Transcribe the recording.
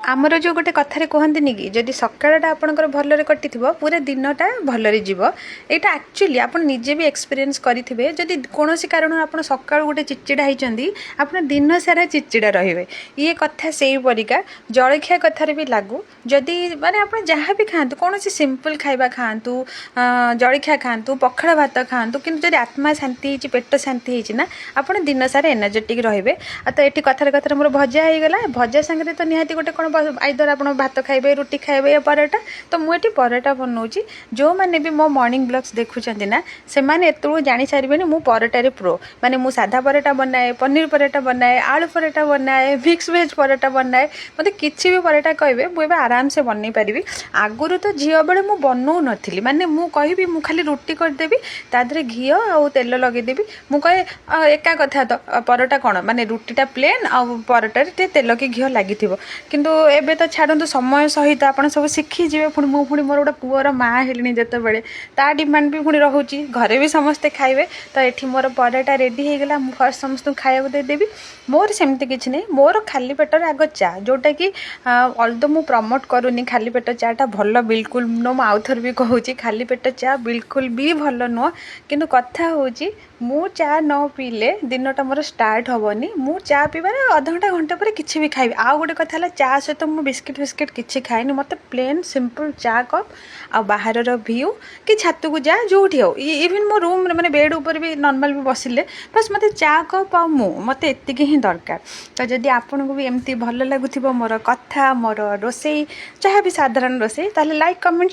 आमर जो गोटे कथार कहते कि जदि सकाळटा आपंकर भलरे कटि पूरा दिनटा भलरे जीव यहाँ एक्चुअली आप निजे भी एक्सपीरियंस करेंगे जदि कौन कारण आप सका गोटे चिड़चिड़ा होती आप दिन सारा चिड़चिड़ा रे ये कथा से परिका जलखिया कथार भी लागू जदि माने आप जहाँ भी खातु कौन सिंपल खाଇବା खातु जलखिया खातु पखाड़ भात खातु कि जब आत्मा शांति होती पेट शांति होना आप दिन सारा एनर्जेटिक रे तो ये कथार कथार मोर भजा होगला भजा सांगे तो निहाती गोटे कौन आइदर आप भात खाइबे रुटी खाइबे या पराठा तो मुझे पराठा बनाऊँगी जो मैंने भी मो मॉर्निंग ब्लॉग्स देखुं ना से मैंने एतु जानी सारे मु पराठारे प्रो माने मु साधा पराठा बनाए पनीर पराठा बनाए आलू पराठा बनाए मिक्स वेज पराठा बनाए मत किसी भी पराठा कहे मुझे आराम से बनई पारि आगुरी तो झील बेले मुझे बनाऊ नी माने मु कहि मु खाली रुटी करदेवी तादरे घी आउ तेल लगेदेवी मु कहे एका कथा तो पराठा कौन माने रुटीटा प्लेन आउ पराठारे तेल कि घी लगी किंतु एबे तो छाड़ू समय सहित आप सब शिखीजे पुणी मु पुणी मोर गोटे पुअर माँ हेली जिते बड़े ता डिमांड भी पुणी रोचे घरे भी समस्ते खाइबे तो ये मोर पराठा रेडी होगला मु फर्स्ट समस्त खाया देदेवी मोर सेमती किसी नहीं मोर खाली पेटर आग चा जोटा कि अल्दो मु प्रमोट करूनी खाली पेट चाटा भल बिल्कुल नो मु आउथर भी कहूँ खाली पेट चा बिल्कुल भी भल नुह किंतु कथा हूँ मु चा न पीले दिनटा मोर स्टार्ट हेनी मु चा पीबार अध घंटा घंटा पर किसी भी खाइबी आउ गोटे कथा है चा सहित मु बिस्किट फिस्किट किसी खाएनि मत प्लेन सिंपल चा कप आ बाहर व्यू कि छात को जा जो हो इवन मो रूम मैंने बेड ऊपर भी नॉर्मल भी बसिले बस मत चा कप आ मत एतिक ही दरकार तो जदि आपन को भी एमती भल लगुथिबो मोर कथा मोर रोसई चाहे भी साधारण रोसई ताले लाइक कमेंट